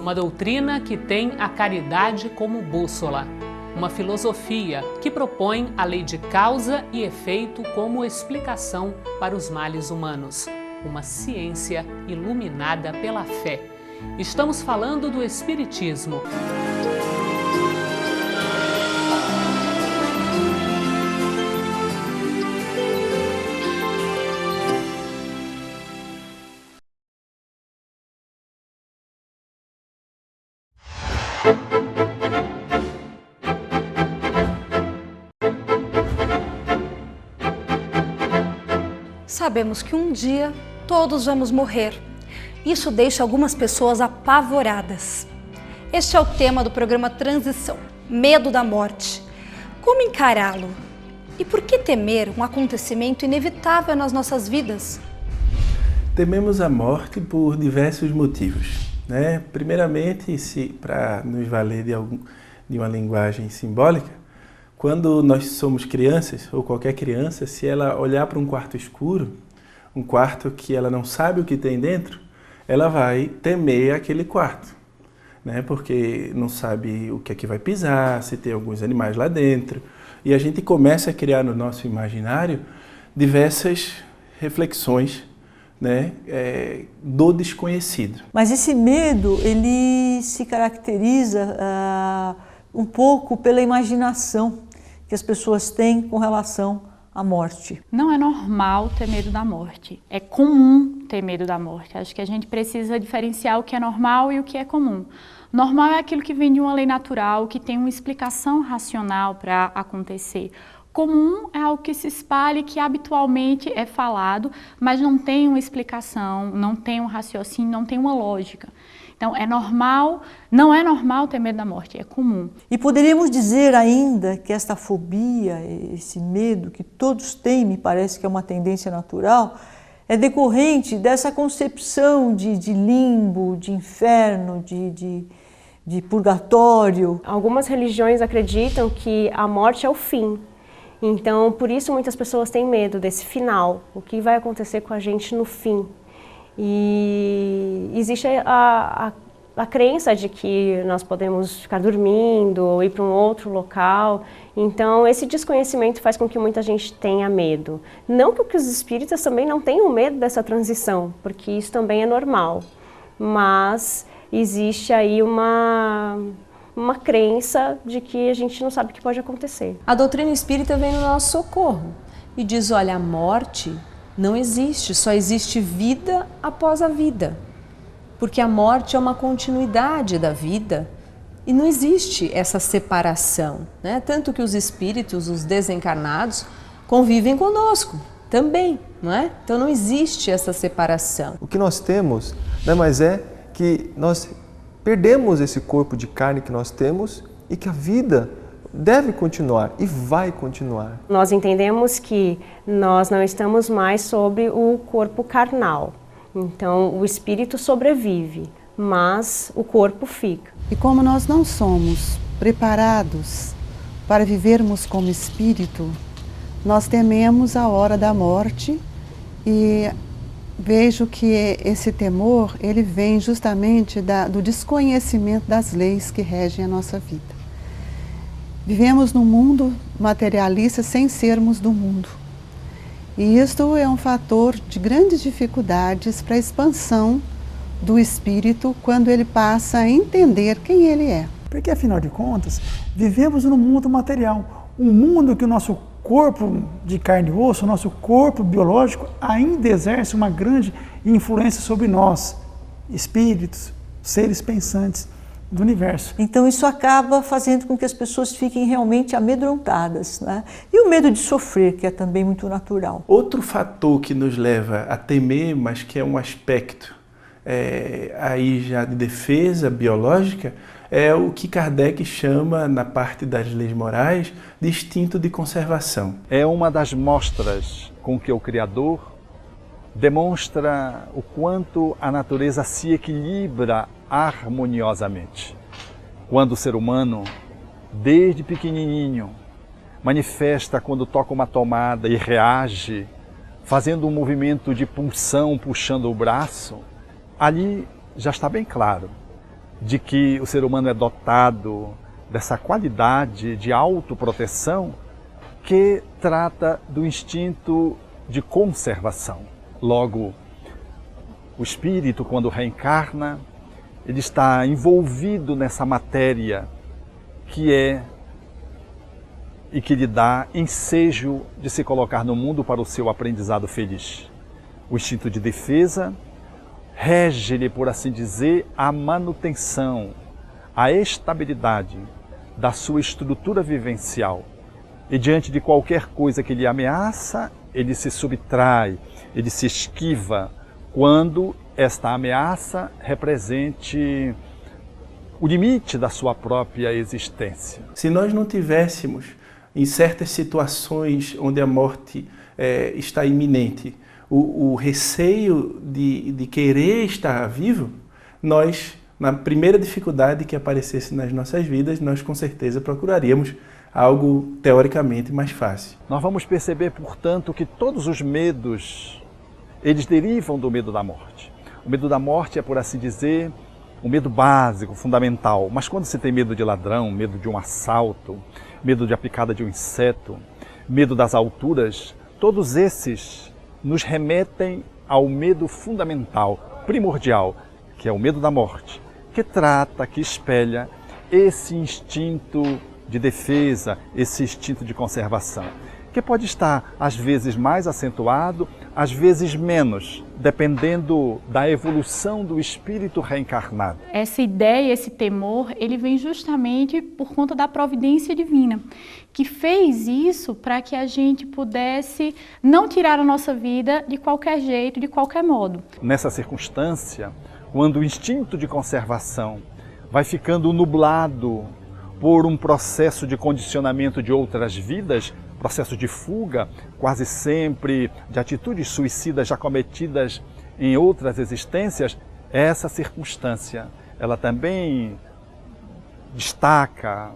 uma doutrina que tem a caridade como bússola, uma filosofia que propõe a lei de causa e efeito como explicação para os males humanos, uma ciência iluminada pela fé. Estamos falando do Espiritismo. Sabemos que um dia todos vamos morrer. Isso deixa algumas pessoas apavoradas. Este é o tema do programa Transição, medo da morte. Como encará-lo? E por que temer um acontecimento inevitável nas nossas vidas? Tememos a morte por diversos motivos, né? Primeiramente, para nos valer de uma linguagem simbólica, quando nós somos crianças, ou qualquer criança, se ela olhar para um quarto escuro, um quarto que ela não sabe o que tem dentro, ela vai temer aquele quarto, né? Porque não sabe o que é que vai pisar, se tem alguns animais lá dentro. E a gente começa a criar no nosso imaginário diversas reflexões, né, do desconhecido. Mas esse medo, ele se caracteriza um pouco pela imaginação que as pessoas têm com relação à morte. Não é normal ter medo da morte, é comum ter medo da morte. Acho que a gente precisa diferenciar o que é normal e o que é comum. Normal é aquilo que vem de uma lei natural, que tem uma explicação racional para acontecer. Comum é algo que se espalha e que habitualmente é falado, mas não tem uma explicação, não tem um raciocínio, não tem uma lógica. Então, é normal, não é normal ter medo da morte, é comum. E poderíamos dizer ainda que esta fobia, esse medo que todos têm, me parece que é uma tendência natural, é decorrente dessa concepção de limbo, de inferno, de purgatório. Algumas religiões acreditam que a morte é o fim. Então, por isso muitas pessoas têm medo desse final, o que vai acontecer com a gente no fim. E existe a crença de que nós podemos ficar dormindo ou ir para um outro local. Então, esse desconhecimento faz com que muita gente tenha medo. Não que os espíritas também não tenham medo dessa transição, porque isso também é normal. Mas existe aí uma crença de que a gente não sabe o que pode acontecer. A doutrina espírita vem no nosso socorro e diz, olha, a morte não existe, só existe vida após a vida. Porque a morte é uma continuidade da vida e não existe essa separação, né? Tanto que os espíritos, os desencarnados, convivem conosco também, não é? Então não existe essa separação. O que nós temos, né, mas é que nós perdemos esse corpo de carne que nós temos e que a vida deve continuar e vai continuar. Nós entendemos que nós não estamos mais sobre o corpo carnal. Então, o espírito sobrevive, mas o corpo fica. E como nós não somos preparados para vivermos como espírito, nós tememos a hora da morte e vejo que esse temor, ele vem justamente do desconhecimento das leis que regem a nossa vida. Vivemos num mundo materialista sem sermos do mundo. E isto é um fator de grandes dificuldades para a expansão do espírito quando ele passa a entender quem ele é. Porque, afinal de contas, vivemos num mundo material. Um mundo que o nosso corpo de carne e osso, o nosso corpo biológico, ainda exerce uma grande influência sobre nós, espíritos, seres pensantes do universo. Então isso acaba fazendo com que as pessoas fiquem realmente amedrontadas, né? E o medo de sofrer, que é também muito natural. Outro fator que nos leva a temer, mas que é um aspecto aí já de defesa biológica, é o que Kardec chama, na parte das leis morais, de instinto de conservação. É uma das mostras com que o Criador demonstra o quanto a natureza se equilibra harmoniosamente. Quando o ser humano, desde pequenininho, manifesta quando toca uma tomada e reage, fazendo um movimento de pulsão, puxando o braço, ali já está bem claro de que o ser humano é dotado dessa qualidade de autoproteção que trata do instinto de conservação. Logo, o espírito, quando reencarna, ele está envolvido nessa matéria que é e que lhe dá ensejo de se colocar no mundo para o seu aprendizado feliz. O instinto de defesa rege-lhe, por assim dizer, a manutenção, a estabilidade da sua estrutura vivencial. E diante de qualquer coisa que lhe ameaça, ele se subtrai, ele se esquiva, quando esta ameaça represente o limite da sua própria existência. Se nós não tivéssemos, em certas situações onde a morte está iminente, o receio de querer estar vivo, nós, na primeira dificuldade que aparecesse nas nossas vidas, nós com certeza procuraríamos algo teoricamente mais fácil. Nós vamos perceber, portanto, que todos os medos, eles derivam do medo da morte. O medo da morte é, por assim dizer, um medo básico, fundamental. Mas quando se tem medo de ladrão, medo de um assalto, medo de a picada de um inseto, medo das alturas, todos esses nos remetem ao medo fundamental, primordial, que é o medo da morte, que trata, que espelha esse instinto de defesa, esse instinto de conservação, que pode estar às vezes mais acentuado, às vezes menos, dependendo da evolução do espírito reencarnado. Essa ideia, esse temor, ele vem justamente por conta da providência divina, que fez isso para que a gente pudesse não tirar a nossa vida de qualquer jeito, de qualquer modo. Nessa circunstância, quando o instinto de conservação vai ficando nublado por um processo de condicionamento de outras vidas, processo de fuga, quase sempre de atitudes suicidas já cometidas em outras existências, essa circunstância, ela também destaca,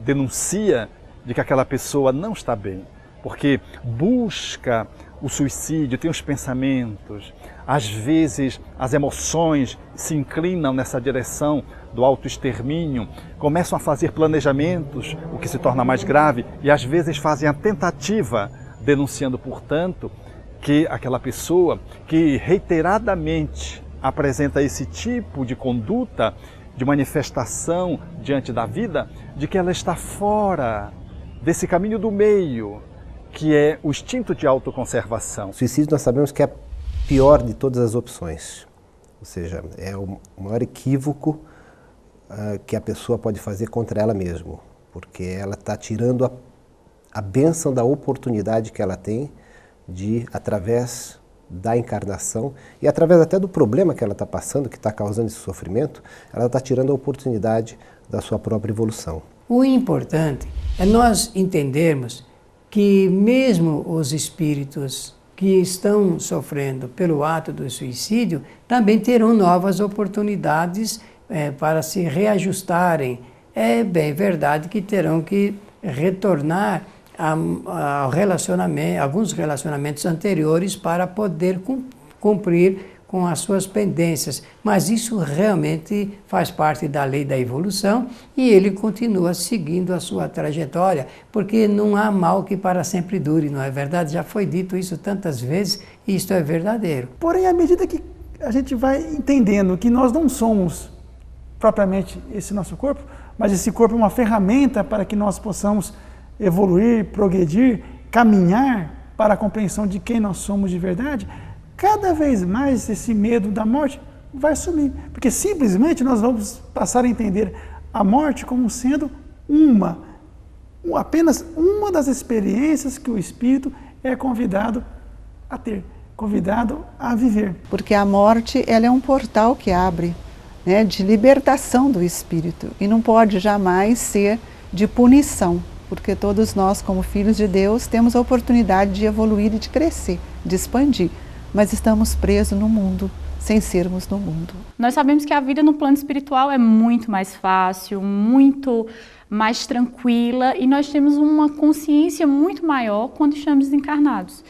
denuncia de que aquela pessoa não está bem, porque busca o suicídio, tem os pensamentos, às vezes as emoções se inclinam nessa direção do autoextermínio, começam a fazer planejamentos, o que se torna mais grave, e às vezes fazem a tentativa, denunciando, portanto, que aquela pessoa que reiteradamente apresenta esse tipo de conduta, de manifestação diante da vida, de que ela está fora desse caminho do meio, que é o instinto de autoconservação. O suicídio nós sabemos que é a pior de todas as opções, ou seja, é o maior equívoco que a pessoa pode fazer contra ela mesma, porque ela está tirando a bênção da oportunidade que ela tem de, através da encarnação e através até do problema que ela está passando, que está causando esse sofrimento, ela está tirando a oportunidade da sua própria evolução. O importante é nós entendermos que mesmo os espíritos que estão sofrendo pelo ato do suicídio também terão novas oportunidades para se reajustarem. É bem verdade que terão que retornar ao relacionamento, alguns relacionamentos anteriores para poder cumprir com as suas pendências, mas isso realmente faz parte da lei da evolução e ele continua seguindo a sua trajetória, porque não há mal que para sempre dure, não é verdade? Já foi dito isso tantas vezes e isto é verdadeiro. Porém, à medida que a gente vai entendendo que nós não somos propriamente esse nosso corpo, mas esse corpo é uma ferramenta para que nós possamos evoluir, progredir, caminhar para a compreensão de quem nós somos de verdade, cada vez mais esse medo da morte vai sumir, porque simplesmente nós vamos passar a entender a morte como sendo apenas uma das experiências que o espírito é convidado a ter, convidado a viver. Porque a morte, ela é um portal que abre, né, de libertação do espírito e não pode jamais ser de punição, porque todos nós, como filhos de Deus, temos a oportunidade de evoluir e de crescer, de expandir, mas estamos presos no mundo, sem sermos no mundo. Nós sabemos que a vida no plano espiritual é muito mais fácil, muito mais tranquila e nós temos uma consciência muito maior quando estamos desencarnados.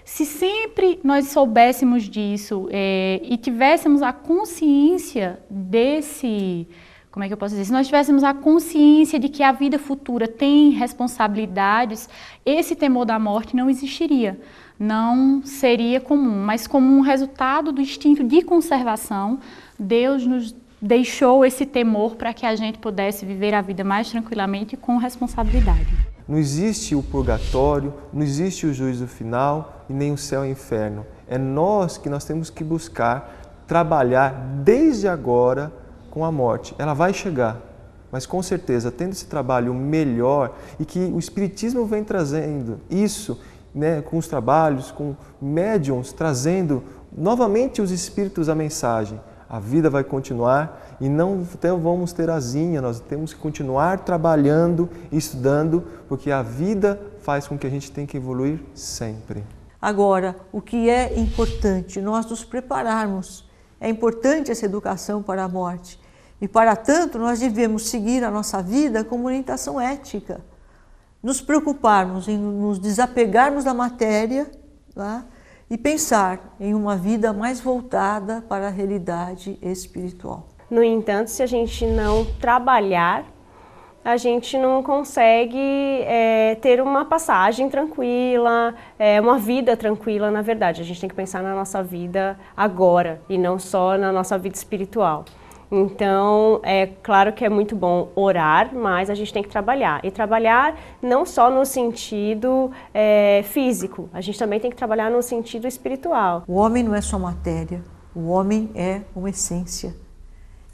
Se sempre nós soubéssemos disso e tivéssemos a consciência desse, como é que eu posso dizer? Se nós tivéssemos a consciência de que a vida futura tem responsabilidades, esse temor da morte não existiria. Não seria comum, mas como um resultado do instinto de conservação, Deus nos deixou esse temor para que a gente pudesse viver a vida mais tranquilamente e com responsabilidade. Não existe o purgatório, não existe o juízo final e nem o céu e o inferno. É nós que nós temos que buscar trabalhar desde agora com a morte. Ela vai chegar, mas com certeza, tendo esse trabalho melhor e que o Espiritismo vem trazendo isso, né, com os trabalhos, com médiuns, trazendo novamente os espíritos a mensagem. A vida vai continuar e não vamos ter asinha, nós temos que continuar trabalhando, estudando, porque a vida faz com que a gente tenha que evoluir sempre. Agora, o que é importante? Nós nos prepararmos. É importante essa educação para a morte. E para tanto, nós devemos seguir a nossa vida com orientação ética. Nos preocuparmos em nos desapegarmos da matéria, tá? E pensar em uma vida mais voltada para a realidade espiritual. No entanto, se a gente não trabalhar, a gente não consegue ter uma passagem tranquila, uma vida tranquila, na verdade. A gente tem que pensar na nossa vida agora e não só na nossa vida espiritual. Então, é claro que é muito bom orar, mas a gente tem que trabalhar. E trabalhar não só no sentido físico, a gente também tem que trabalhar no sentido espiritual. O homem não é só matéria, o homem é uma essência.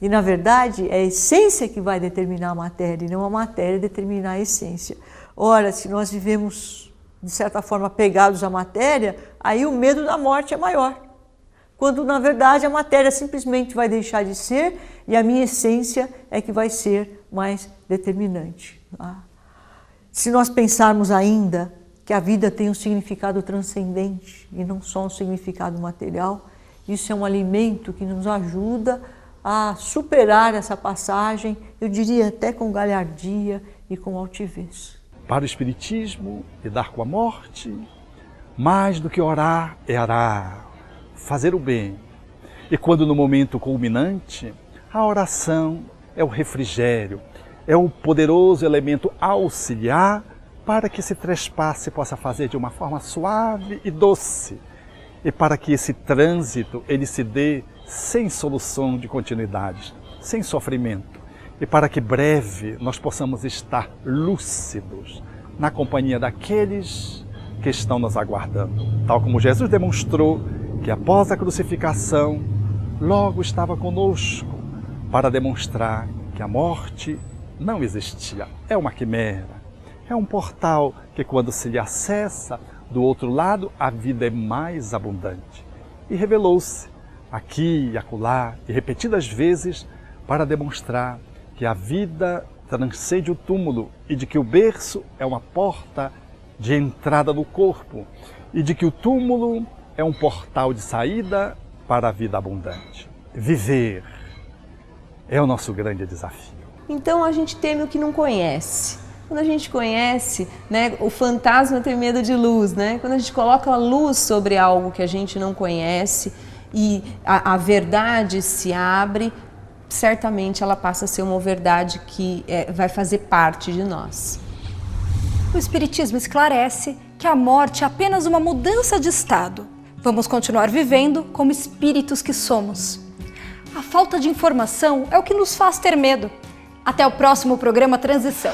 E, na verdade, é a essência que vai determinar a matéria, e não a matéria determinar a essência. Ora, se nós vivemos, de certa forma, pegados à matéria, aí o medo da morte é maior. Quando, na verdade, a matéria simplesmente vai deixar de ser e a minha essência é que vai ser mais determinante. Tá? Se nós pensarmos ainda que a vida tem um significado transcendente e não só um significado material, isso é um alimento que nos ajuda a superar essa passagem, eu diria até com galhardia e com altivez. Para o Espiritismo, lidar com a morte, mais do que orar é arar. Fazer o bem. E quando no momento culminante, a oração é o refrigério, é o poderoso elemento auxiliar para que esse trespasse se possa fazer de uma forma suave e doce e para que esse trânsito ele se dê sem solução de continuidade, sem sofrimento e para que breve nós possamos estar lúcidos na companhia daqueles que estão nos aguardando, tal como Jesus demonstrou que após a crucificação, logo estava conosco para demonstrar que a morte não existia. É uma quimera, é um portal que quando se lhe acessa, do outro lado a vida é mais abundante. E revelou-se aqui e acolá e repetidas vezes para demonstrar que a vida transcende o túmulo e de que o berço é uma porta de entrada no corpo e de que o túmulo é um portal de saída para a vida abundante. Viver é o nosso grande desafio. Então a gente teme o que não conhece. Quando a gente conhece, né, o fantasma tem medo de luz, né? Quando a gente coloca a luz sobre algo que a gente não conhece e a verdade se abre, certamente ela passa a ser uma verdade que vai fazer parte de nós. O Espiritismo esclarece que a morte é apenas uma mudança de estado. Vamos continuar vivendo como espíritos que somos. A falta de informação é o que nos faz ter medo. Até o próximo programa Transição.